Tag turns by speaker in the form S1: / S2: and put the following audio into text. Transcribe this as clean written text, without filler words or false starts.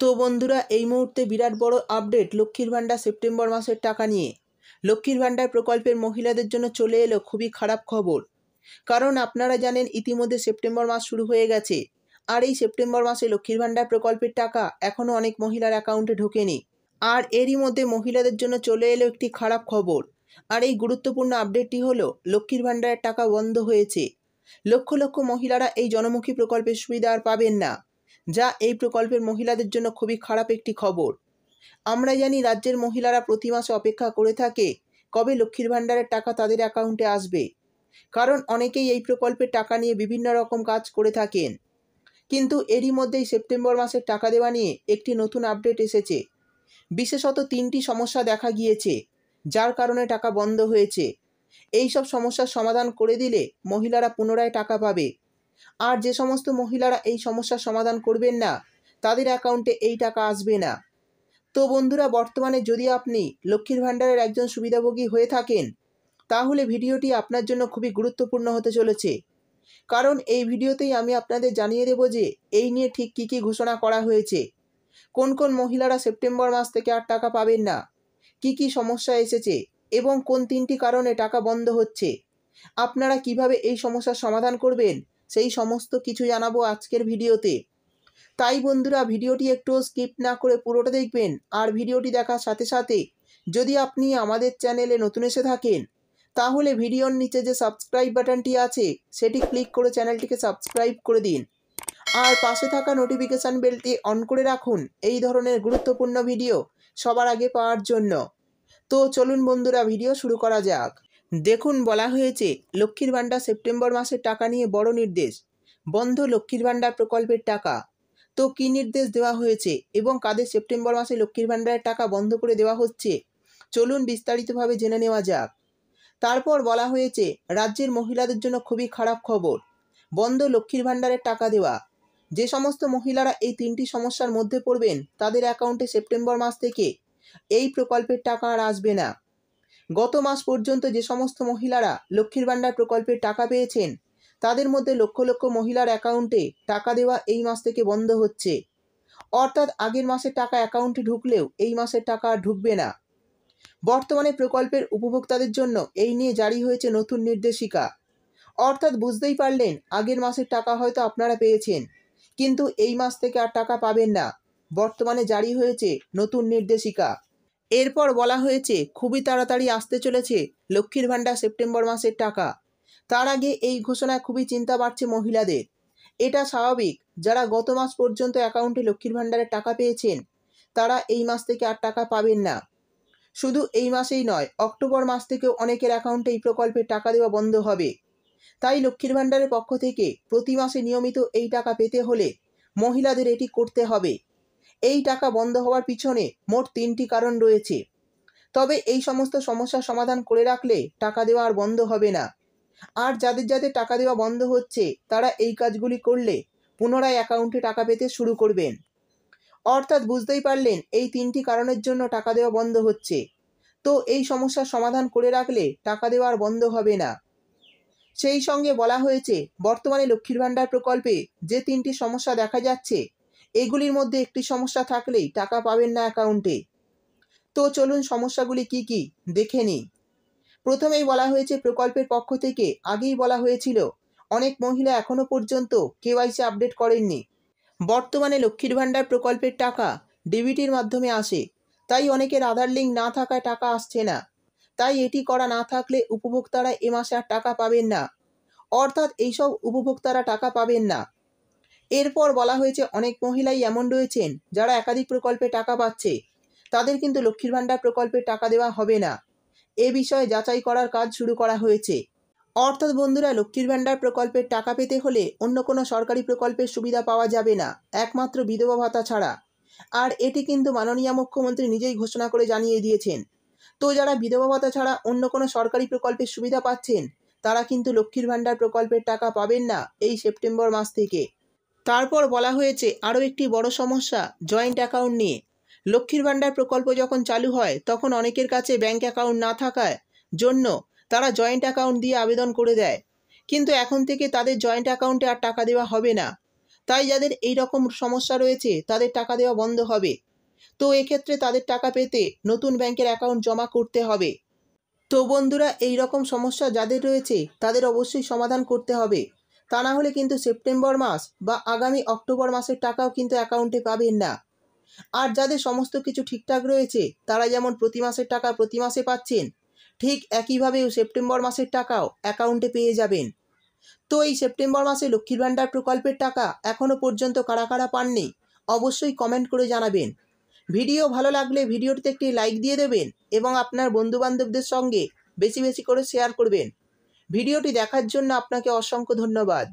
S1: তো বন্ধুরা এই মুহূর্তে বিরাট বড় আপডেট লক্ষ্মীর ভাণ্ডার সেপ্টেম্বর মাসের টাকা নিয়ে। লক্ষ্মীর ভাণ্ডার প্রকল্পের মহিলাদের জন্য চলে এলো খুবই খারাপ খবর। কারণ আপনারা জানেন ইতিমধ্যে সেপ্টেম্বর মাস শুরু হয়ে গেছে, আর এই সেপ্টেম্বর মাসে লক্ষ্মীর ভাণ্ডার প্রকল্পের টাকা এখনও অনেক মহিলার অ্যাকাউন্টে ঢোকেনি। আর এরই মধ্যে মহিলাদের জন্য চলে এলো একটি খারাপ খবর। আর এই গুরুত্বপূর্ণ আপডেটটি হলো লক্ষ্মীর ভাণ্ডারের টাকা বন্ধ হয়েছে। লক্ষ লক্ষ মহিলারা এই জনমুখী প্রকল্পের সুবিধা আর পাবেন না, যা এই প্রকল্পের মহিলাদের জন্য খুবই খারাপ একটি খবর। আমরা জানি রাজ্যের মহিলারা প্রতি মাসে অপেক্ষা করে থাকে কবে লক্ষ্মীর ভাণ্ডারের টাকা তাদের অ্যাকাউন্টে আসবে, কারণ অনেকেই এই প্রকল্পের টাকা নিয়ে বিভিন্ন রকম কাজ করে থাকেন। কিন্তু এরই মধ্যেই সেপ্টেম্বর মাসের টাকা দেওয়া নিয়ে একটি নতুন আপডেট এসেছে। বিশেষত 3টি সমস্যা দেখা গিয়েছে, যার কারণে টাকা বন্ধ হয়েছে। এই সব সমস্যার সমাধান করে দিলে মহিলারা পুনরায় টাকা পাবে। আর যে সমস্ত মহিলারা এই সমস্যার সমাধান করবেন না, তাদের অ্যাকাউন্টে এই টাকা আসবে না। তো বন্ধুরা, বর্তমানে যদি আপনি লক্ষ্মীর ভাণ্ডারের একজন সুবিধাভোগী হয়ে থাকেন, তাহলে ভিডিওটি আপনার জন্য খুবই গুরুত্বপূর্ণ হতে চলেছে। কারণ এই ভিডিওতেই আমি আপনাদের জানিয়ে দেব যে এই নিয়ে ঠিক কী কী ঘোষণা করা হয়েছে, কোন কোন মহিলারা সেপ্টেম্বর মাস থেকে আর টাকা পাবেন না, কী কী সমস্যা এসেছে এবং কোন 3টি কারণে টাকা বন্ধ হচ্ছে, আপনারা কিভাবে এই সমস্যার সমাধান করবেন, সেই সমস্ত কিছু জানাবো আজকের ভিডিওতে। তাই বন্ধুরা, ভিডিওটি একটু স্কিপ না করে পুরোটা দেখবেন। আর ভিডিওটি দেখার সাথে সাথে যদি আপনি আমাদের চ্যানেলে নতুন এসে থাকেন, তাহলে ভিডিওর নিচে যে সাবস্ক্রাইব বাটনটি আছে সেটি ক্লিক করে চ্যানেলটিকে সাবস্ক্রাইব করে দিন। আর পাশে থাকা নোটিফিকেশান বেলটি অন করে রাখুন এই ধরনের গুরুত্বপূর্ণ ভিডিও সবার আগে পাওয়ার জন্য। তো চলুন বন্ধুরা, ভিডিও শুরু করা যাক। দেখুন, বলা হয়েছে লক্ষ্মীর ভাণ্ডার সেপ্টেম্বর মাসের টাকা নিয়ে বড় নির্দেশ, বন্ধ লক্ষ্মীর ভাণ্ডার প্রকল্পের টাকা। তো কী নির্দেশ দেওয়া হয়েছে এবং কাদের সেপ্টেম্বর মাসে লক্ষ্মীর ভাণ্ডারের টাকা বন্ধ করে দেওয়া হচ্ছে, চলুন বিস্তারিতভাবে জেনে নেওয়া যাক। তারপর বলা হয়েছে রাজ্যের মহিলাদের জন্য খুবই খারাপ খবর, বন্ধ লক্ষ্মীর ভাণ্ডারের টাকা দেওয়া। যে সমস্ত মহিলারা এই 3টি সমস্যার মধ্যে পড়বেন, তাদের অ্যাকাউন্টে সেপ্টেম্বর মাস থেকে এই প্রকল্পের টাকা আর আসবে না। গত মাস পর্যন্ত যে সমস্ত মহিলারা লক্ষ্মীর ভাণ্ডার প্রকল্পের টাকা পেয়েছেন, তাদের মধ্যে লক্ষ লক্ষ মহিলার অ্যাকাউন্টে টাকা দেওয়া এই মাস থেকে বন্ধ হচ্ছে। অর্থাৎ আগের মাসের টাকা অ্যাকাউন্টে ঢুকলেও এই মাসের টাকা আর ঢুকবে না। বর্তমানে প্রকল্পের উপভোক্তাদের জন্য এই নিয়ে জারি হয়েছে নতুন নির্দেশিকা। অর্থাৎ বুঝতেই পারলেন, আগের মাসের টাকা হয়তো আপনারা পেয়েছেন, কিন্তু এই মাস থেকে আর টাকা পাবেন না। বর্তমানে জারি হয়েছে নতুন নির্দেশিকা। এরপর বলা হয়েছে খুবই তাড়াতাড়ি আসতে চলেছে লক্ষ্মীর ভাণ্ডার সেপ্টেম্বর মাসের টাকা। তার আগে এই ঘোষণায় খুবই চিন্তা বাড়ছে মহিলাদের। এটা স্বাভাবিক, যারা গত মাস পর্যন্ত অ্যাকাউন্টে লক্ষ্মীর ভাণ্ডারের টাকা পেয়েছেন, তারা এই মাস থেকে আর টাকা পাবেন না। শুধু এই মাসেই নয়, অক্টোবর মাস থেকেও অনেকের অ্যাকাউন্টে এই প্রকল্পের টাকা দেওয়া বন্ধ হবে। তাই লক্ষ্মীর ভাণ্ডারের পক্ষ থেকে প্রতি মাসে নিয়মিত এই টাকা পেতে হলে মহিলাদের এটি করতে হবে। এই টাকা বন্ধ হওয়ার পিছনে মোট 3টি কারণ রয়েছে। তবে এই সমস্ত সমস্যার সমাধান করে রাখলে টাকা দেওয়া আর বন্ধ হবে না। আর যাদের যাদের টাকা দেওয়া বন্ধ হচ্ছে, তারা এই কাজগুলি করলে পুনরায় অ্যাকাউন্টে টাকা পেতে শুরু করবেন। অর্থাৎ বুঝতেই পারলেন, এই 3টি কারণের জন্য টাকা দেওয়া বন্ধ হচ্ছে। তো এই সমস্যার সমাধান করে রাখলে টাকা দেওয়া আর বন্ধ হবে না। সেই সঙ্গে বলা হয়েছে বর্তমানে লক্ষ্মীর ভাণ্ডার প্রকল্পে যে 3টি সমস্যা দেখা যাচ্ছে, এগুলির মধ্যে একটি সমস্যা থাকলেই টাকা পাবেন না অ্যাকাউন্টে। তো চলুন সমস্যাগুলি কি কি দেখে নিই। প্রথমেই বলা হয়েছে প্রকল্পের পক্ষ থেকে আগেই বলা হয়েছিল অনেক মহিলা এখনও পর্যন্ত কেওয়াইসি আপডেট করেননি। বর্তমানে লক্ষ্মীর ভাণ্ডার প্রকল্পের টাকা ডিবিটির মাধ্যমে আসে, তাই অনেকের আধার লিঙ্ক না থাকায় টাকা আসছে না। তাই এটি করা না থাকলে উপভোক্তারা এ মাসে আর টাকা পাবেন না। অর্থাৎ এইসব উপভোক্তারা টাকা পাবেন না। এরপর বলা হয়েছে অনেক মহিলাই এমন রয়েছেন যারা একাধিক প্রকল্পে টাকা পাচ্ছে, তাদের কিন্তু লক্ষ্মীর ভাণ্ডার প্রকল্পে টাকা দেওয়া হবে না। এ বিষয়ে যাচাই করার কাজ শুরু করা হয়েছে। অর্থাৎ বন্ধুরা, লক্ষ্মীর ভাণ্ডার প্রকল্পের টাকা পেতে হলে অন্য কোনো সরকারি প্রকল্পের সুবিধা পাওয়া যাবে না, একমাত্র বিধবা ভাতা ছাড়া। আর এটি কিন্তু মাননীয় মুখ্যমন্ত্রী নিজেই ঘোষণা করে জানিয়ে দিয়েছেন। তো যারা বিধবা ভাতা ছাড়া অন্য কোনো সরকারি প্রকল্পের সুবিধা পাচ্ছেন, তারা কিন্তু লক্ষ্মীর ভাণ্ডার প্রকল্পের টাকা পাবেন না এই সেপ্টেম্বর মাস থেকে। তারপর বলা হয়েছে আরও একটি বড় সমস্যা জয়েন্ট অ্যাকাউন্ট নিয়ে। লক্ষ্মীর ভাণ্ডার প্রকল্প যখন চালু হয়, তখন অনেকের কাছে ব্যাঙ্ক অ্যাকাউন্ট না থাকার জন্য তারা জয়েন্ট অ্যাকাউন্ট দিয়ে আবেদন করে দেয়। কিন্তু এখন থেকে তাদের জয়েন্ট অ্যাকাউন্টে আর টাকা দেওয়া হবে না। তাই যাদের এই রকম সমস্যা রয়েছে তাদের টাকা দেওয়া বন্ধ হবে। তো এক্ষেত্রে তাদের টাকা পেতে নতুন ব্যাংকের অ্যাকাউন্ট জমা করতে হবে। তো বন্ধুরা, এই রকম সমস্যা যাদের রয়েছে তাদের অবশ্যই সমাধান করতে হবে। তা না হলে কিন্তু সেপ্টেম্বর মাস বা আগামী অক্টোবর মাসের টাকাও কিন্তু অ্যাকাউন্টে পাবেন না। আর যাদের সমস্ত কিছু ঠিকঠাক রয়েছে তারা যেমন প্রতি মাসের টাকা প্রতি মাসে পাচ্ছেন, ঠিক একইভাবেও সেপ্টেম্বর মাসের টাকাও অ্যাকাউন্টে পেয়ে যাবেন। তো এই সেপ্টেম্বর মাসে লক্ষ্মীর ভাণ্ডার প্রকল্পের টাকা এখনও পর্যন্ত কারা কারা পাননি অবশ্যই কমেন্ট করে জানাবেন। ভিডিও ভালো লাগলে ভিডিওটিতে একটি লাইক দিয়ে দেবেন এবং আপনার বন্ধুবান্ধবদের সঙ্গে বেশি বেশি করে শেয়ার করবেন। ভিডিওটি দেখার জন্য আপনাকে অসংখ্য ধন্যবাদ।